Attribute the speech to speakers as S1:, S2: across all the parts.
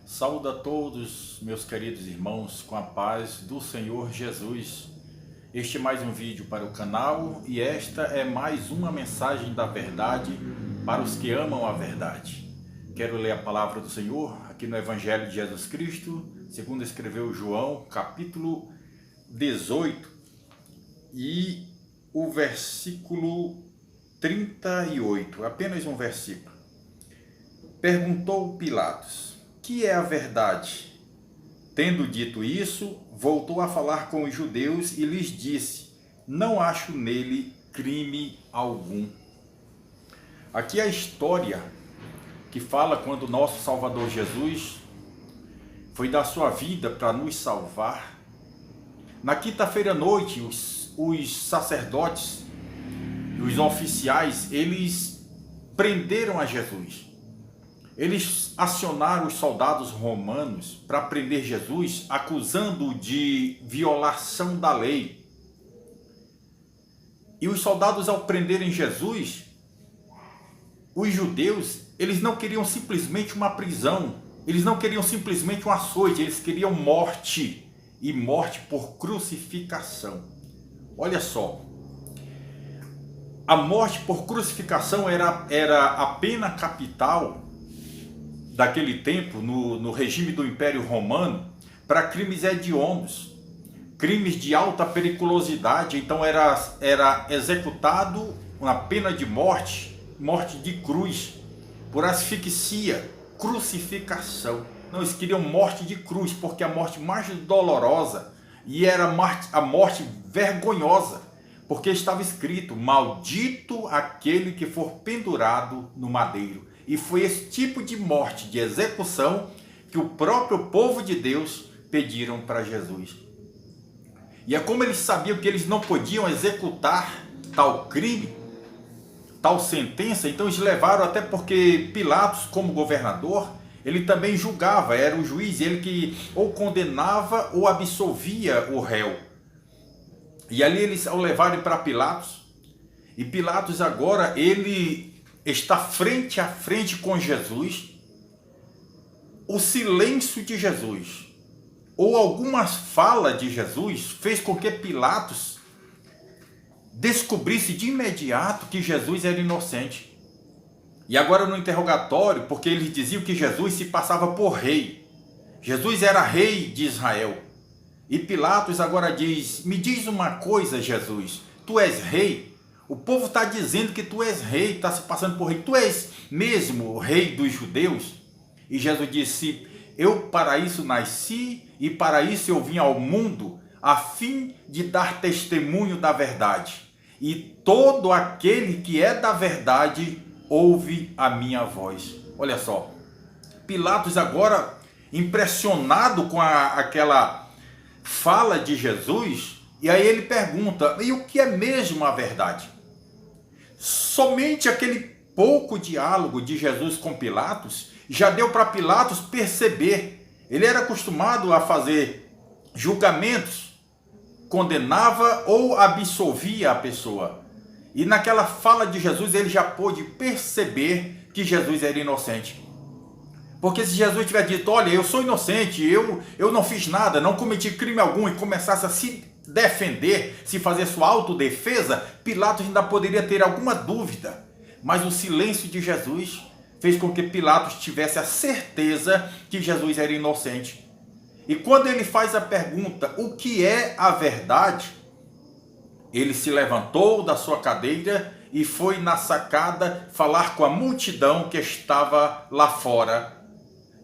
S1: Saúdo a todos, meus queridos irmãos, com a paz do Senhor Jesus. Este é mais um vídeo para o canal e esta é mais uma mensagem da verdade para os que amam a verdade. Quero ler a palavra do Senhor aqui no Evangelho de Jesus Cristo, segundo escreveu João, capítulo 18 e o versículo 38, apenas um versículo. Perguntou Pilatos: que é a verdade? Tendo dito isso, voltou a falar com os judeus e lhes disse: não acho nele crime algum. Aqui é a história que fala quando nosso Salvador Jesus foi dar sua vida para nos salvar. Na quinta-feira à noite, os sacerdotes e os oficiais, eles prenderam a Jesus. Eles acionaram os soldados romanos para prender Jesus, acusando-o de violação da lei. E os soldados, ao prenderem Jesus, os judeus, eles não queriam simplesmente uma prisão, eles não queriam simplesmente um açoite, eles queriam morte, e morte por crucificação. Olha só, a morte por crucificação era a pena capital daquele tempo, no regime do Império Romano, para crimes hediondos, crimes de alta periculosidade. Então era executado uma pena de morte, morte de cruz, por asfixia, crucificação. Não, eles queriam morte de cruz, porque a morte mais dolorosa, e era a morte vergonhosa, porque estava escrito: maldito aquele que for pendurado no madeiro. E foi esse tipo de morte, de execução, que o próprio povo de Deus pediram para Jesus. E é como eles sabiam que eles não podiam executar tal crime, tal sentença, então eles levaram, até porque Pilatos, como governador, ele também julgava, era o juiz, ele que ou condenava ou absolvia o réu. E ali eles o levaram para Pilatos, e Pilatos agora, ele está frente a frente com Jesus. O silêncio de Jesus, ou algumas falas de Jesus, fez com que Pilatos descobrisse de imediato que Jesus era inocente. E agora no interrogatório, porque eles diziam que Jesus se passava por rei, Jesus era rei de Israel. E Pilatos agora diz: me diz uma coisa, Jesus, tu és rei? O povo está dizendo que tu és rei, está se passando por rei. Tu és mesmo o rei dos judeus? E Jesus disse: eu para isso nasci e para isso eu vim ao mundo, a fim de dar testemunho da verdade. E todo aquele que é da verdade ouve a minha voz. Olha só, Pilatos agora, impressionado com aquela fala de Jesus, e aí ele pergunta: e o que é mesmo a verdade? Somente aquele pouco diálogo de Jesus com Pilatos já deu para Pilatos perceber. Ele era acostumado a fazer julgamentos, condenava ou absolvia a pessoa. E naquela fala de Jesus ele já pôde perceber que Jesus era inocente. Porque se Jesus tivesse dito: olha, eu sou inocente, eu não fiz nada, não cometi crime algum, e começasse a se defender, se fazer sua autodefesa, Pilatos ainda poderia ter alguma dúvida. Mas o silêncio de Jesus fez com que Pilatos tivesse a certeza que Jesus era inocente. E quando ele faz a pergunta: o que é a verdade? Ele se levantou da sua cadeira e foi na sacada falar com a multidão que estava lá fora,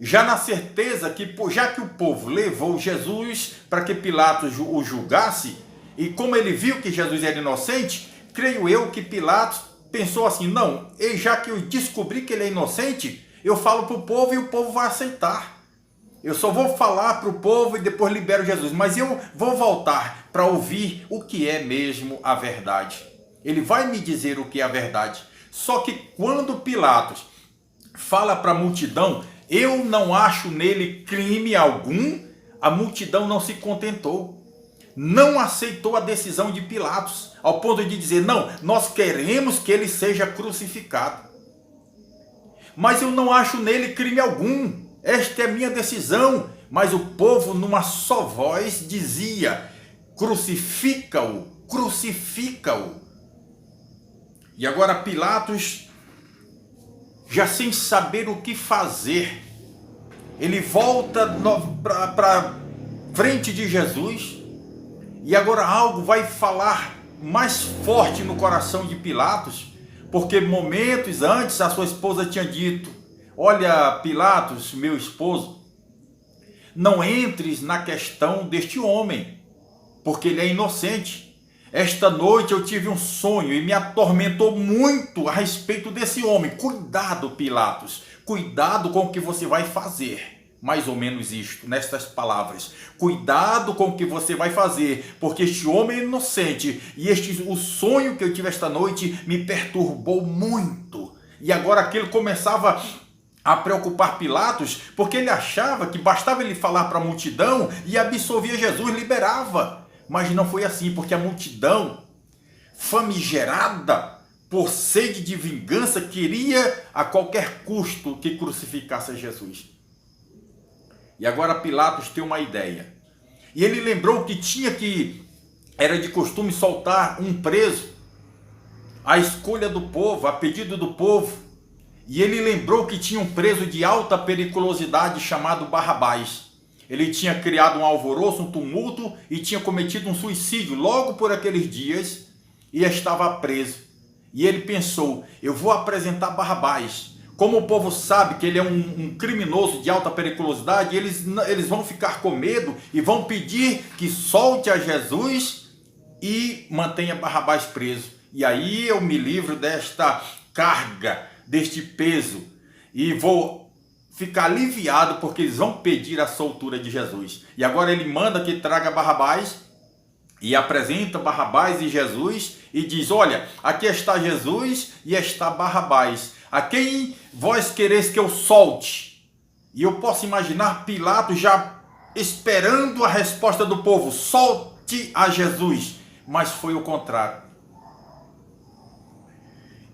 S1: já na certeza que, já que o povo levou Jesus para que Pilatos o julgasse, e como ele viu que Jesus era inocente, creio eu que Pilatos pensou assim: não, já que eu descobri que ele é inocente, eu falo para o povo e o povo vai aceitar. Eu só vou falar para o povo e depois libero Jesus, mas eu vou voltar para ouvir o que é mesmo a verdade. Ele vai me dizer o que é a verdade. Só que quando Pilatos fala para a multidão: eu não acho nele crime algum, a multidão não se contentou, não aceitou a decisão de Pilatos, ao ponto de dizer: não, nós queremos que ele seja crucificado. Mas eu não acho nele crime algum. esta é a minha decisão. Mas o povo, numa só voz, dizia: crucifica-o, crucifica-o. E agora Pilatos, já sem saber o que fazer, ele volta para frente de Jesus, e agora algo vai falar mais forte no coração de Pilatos, porque momentos antes a sua esposa tinha dito: olha, Pilatos, meu esposo, não entres na questão deste homem, porque ele é inocente. Esta noite eu tive um sonho e me atormentou muito a respeito desse homem. Cuidado, Pilatos, cuidado com o que você vai fazer. Mais ou menos isto, nestas palavras: cuidado com o que você vai fazer, porque este homem é inocente, e o sonho que eu tive esta noite me perturbou muito. E agora aquilo começava a preocupar Pilatos, porque ele achava que bastava ele falar para a multidão e absolvia Jesus, liberava. Mas não foi assim, porque a multidão, famigerada por sede de vingança, queria a qualquer custo que crucificasse Jesus. E agora Pilatos tem uma ideia. E ele lembrou que era de costume soltar um preso à escolha do povo, a pedido do povo. E ele lembrou que tinha um preso de alta periculosidade chamado Barrabás. Ele tinha criado um alvoroço, um tumulto, e tinha cometido um suicídio logo por aqueles dias, e estava preso. E ele pensou: eu vou apresentar Barrabás. Como o povo sabe que ele é um criminoso de alta periculosidade, eles vão ficar com medo e vão pedir que solte a Jesus e mantenha Barrabás preso. E aí eu me livro desta carga, deste peso, e vou ficar aliviado, porque eles vão pedir a soltura de Jesus. E agora ele manda que traga Barrabás, e apresenta Barrabás e Jesus, e diz: olha, aqui está Jesus e está Barrabás. A quem vós quereis que eu solte? E eu posso imaginar Pilatos já esperando a resposta do povo: solte a Jesus. Mas foi o contrário.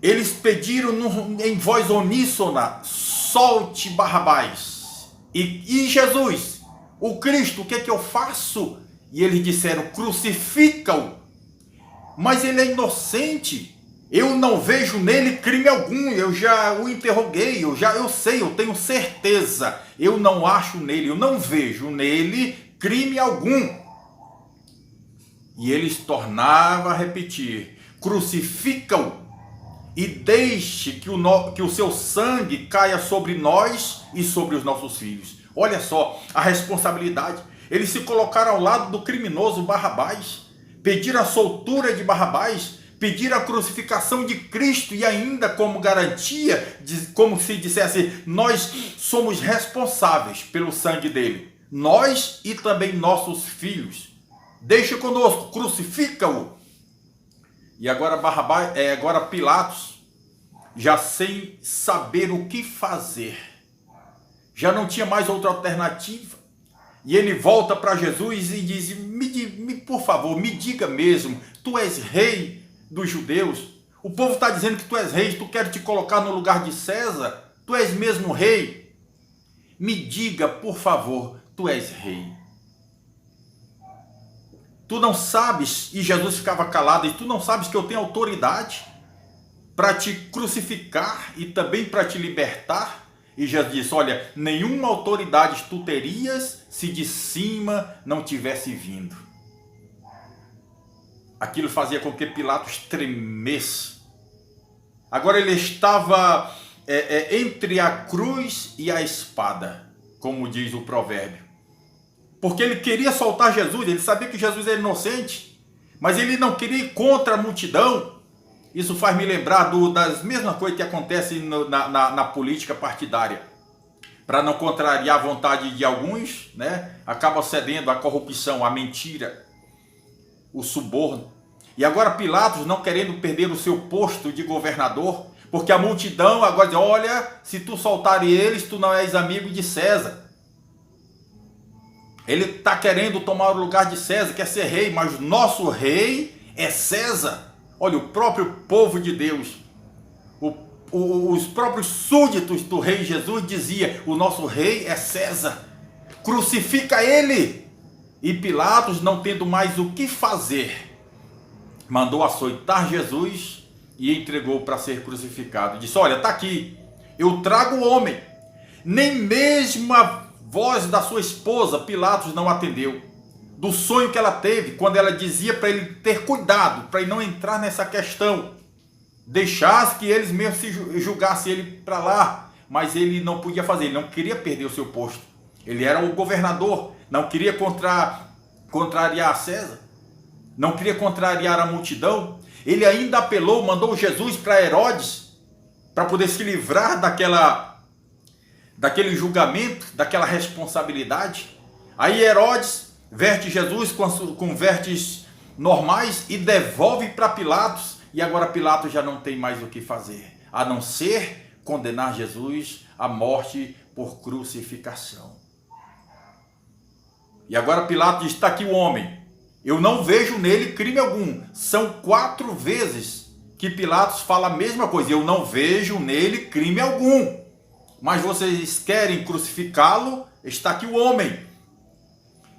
S1: Eles pediram em voz uníssona: solte Barrabás. E Jesus, o Cristo, o que é que eu faço? E eles disseram: crucifica-o. Mas ele é inocente. Eu não vejo nele crime algum. Eu já o interroguei, eu sei, eu tenho certeza. Eu não acho nele, eu não vejo nele crime algum. E eles tornavam a repetir: crucifica-o e deixe que o seu sangue caia sobre nós e sobre os nossos filhos. Olha só a responsabilidade. Eles se colocaram ao lado do criminoso Barrabás, pediram a soltura de Barrabás, pediram a crucificação de Cristo, e ainda como garantia, como se dissesse: nós somos responsáveis pelo sangue dele, nós e também nossos filhos. Deixa conosco, crucifica-o. E agora agora Pilatos, já sem saber o que fazer, já não tinha mais outra alternativa, e ele volta para Jesus e diz: por favor, me diga mesmo, tu és rei dos judeus? O povo está dizendo que tu és rei, tu queres te colocar no lugar de César? Tu és mesmo rei? Me diga, por favor, tu és rei. Tu não sabes, e Jesus ficava calado, e tu não sabes que eu tenho autoridade para te crucificar e também para te libertar? E Jesus disse: olha, nenhuma autoridade tu terias se de cima não tivesse vindo. Aquilo fazia com que Pilatos tremesse. Agora ele estava entre a cruz e a espada, como diz o provérbio. Porque ele queria soltar Jesus, ele sabia que Jesus era inocente, mas ele não queria ir contra a multidão. Isso faz me lembrar das mesmas coisas que acontecem na política partidária. Para não contrariar a vontade de alguns, né, acaba cedendo à corrupção, à mentira, o suborno. E agora Pilatos, não querendo perder o seu posto de governador, porque a multidão agora diz: olha, se tu soltar eles, tu não és amigo de César. Ele está querendo tomar o lugar de César, quer ser rei, mas nosso rei é César. Olha, o próprio povo de Deus, o os próprios súditos do rei Jesus diziam: o nosso rei é César, crucifica ele. E Pilatos, não tendo mais o que fazer, mandou açoitar Jesus e entregou para ser crucificado. Disse: olha, está aqui, eu trago o homem. Nem mesmo a voz da sua esposa Pilatos não atendeu, do sonho que ela teve, quando ela dizia para ele ter cuidado, para ele não entrar nessa questão, deixasse que eles mesmos se julgassem ele para lá, mas ele não podia fazer, ele não queria perder o seu posto, ele era o governador, não queria contrariar César, não queria contrariar a multidão. Ele ainda apelou, mandou Jesus para Herodes, para poder se livrar daquele julgamento, daquela responsabilidade. Aí Herodes veste Jesus com vestes normais e devolve para Pilatos, e agora Pilatos já não tem mais o que fazer, a não ser condenar Jesus à morte por crucificação. E agora Pilatos diz: está aqui o homem, eu não vejo nele crime algum. São 4 vezes que Pilatos fala a mesma coisa: eu não vejo nele crime algum, mas vocês querem crucificá-lo, está aqui o homem.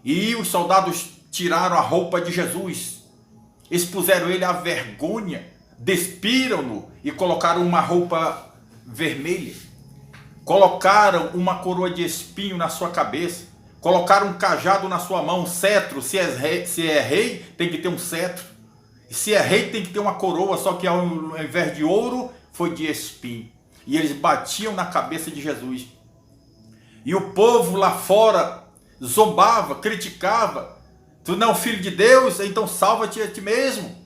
S1: E os soldados tiraram a roupa de Jesus, expuseram ele à vergonha, despiram-no e colocaram uma roupa vermelha, colocaram uma coroa de espinho na sua cabeça, colocaram um cajado na sua mão, cetro. Se é rei, tem que ter um cetro. Se é rei, tem que ter uma coroa, só que ao invés de ouro, foi de espinho. E eles batiam na cabeça de Jesus. E o povo lá fora zombava, criticava: tu não é o filho de Deus? Então salva-te a ti mesmo.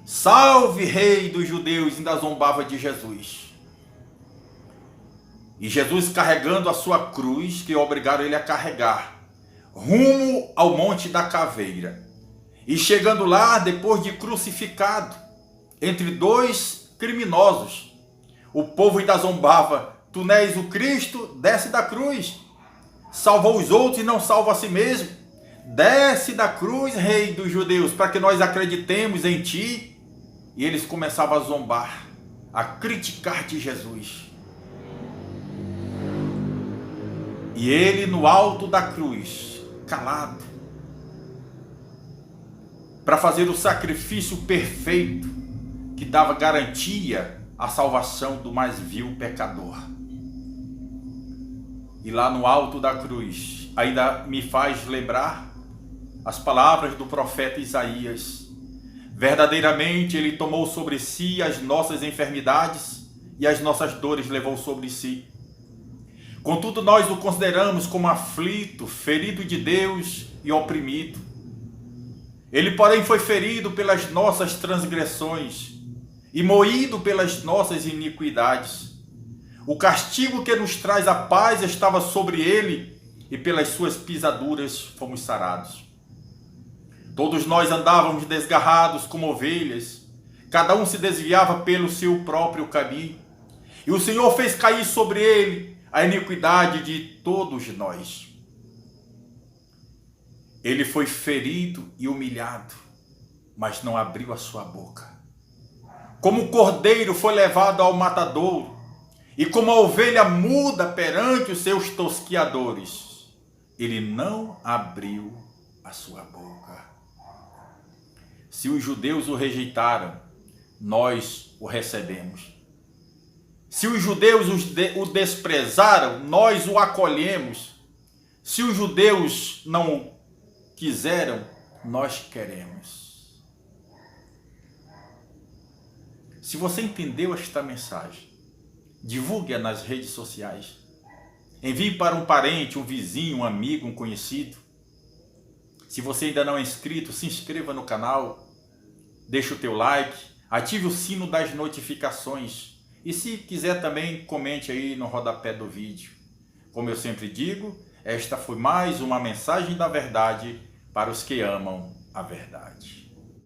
S1: Salve, rei dos judeus! Ainda zombava de Jesus. E Jesus, carregando a sua cruz, que obrigaram ele a carregar, rumo ao Monte da Caveira. E chegando lá, depois de crucificado, entre 2 criminosos, o povo ainda zombava: tu não és o Cristo? Desce da cruz. Salvou os outros e não salva a si mesmo. Desce da cruz, rei dos judeus, para que nós acreditemos em ti. E eles começavam a zombar, a criticar de Jesus. E ele no alto da cruz, calado, para fazer o sacrifício perfeito que dava garantia à salvação do mais vil pecador. E lá no alto da cruz, ainda me faz lembrar as palavras do profeta Isaías: verdadeiramente ele tomou sobre si as nossas enfermidades e as nossas dores levou sobre si. Contudo, nós o consideramos como aflito, ferido de Deus e oprimido. Ele, porém, foi ferido pelas nossas transgressões e moído pelas nossas iniquidades. O castigo que nos traz a paz estava sobre ele, e pelas suas pisaduras fomos sarados. Todos nós andávamos desgarrados como ovelhas, cada um se desviava pelo seu próprio caminho, e o Senhor fez cair sobre ele a iniquidade de todos nós. Ele foi ferido e humilhado, mas não abriu a sua boca. Como o cordeiro foi levado ao matadouro, e como a ovelha muda perante os seus tosquiadores, ele não abriu a sua boca. Se os judeus o rejeitaram, nós o recebemos. Se os judeus o desprezaram, nós o acolhemos. Se os judeus não o quiseram, nós queremos. Se você entendeu esta mensagem, divulgue-a nas redes sociais. Envie para um parente, um vizinho, um amigo, um conhecido. Se você ainda não é inscrito, se inscreva no canal, deixe o teu like, ative o sino das notificações. E se quiser também, comente aí no rodapé do vídeo. Como eu sempre digo, esta foi mais uma mensagem da verdade para os que amam a verdade.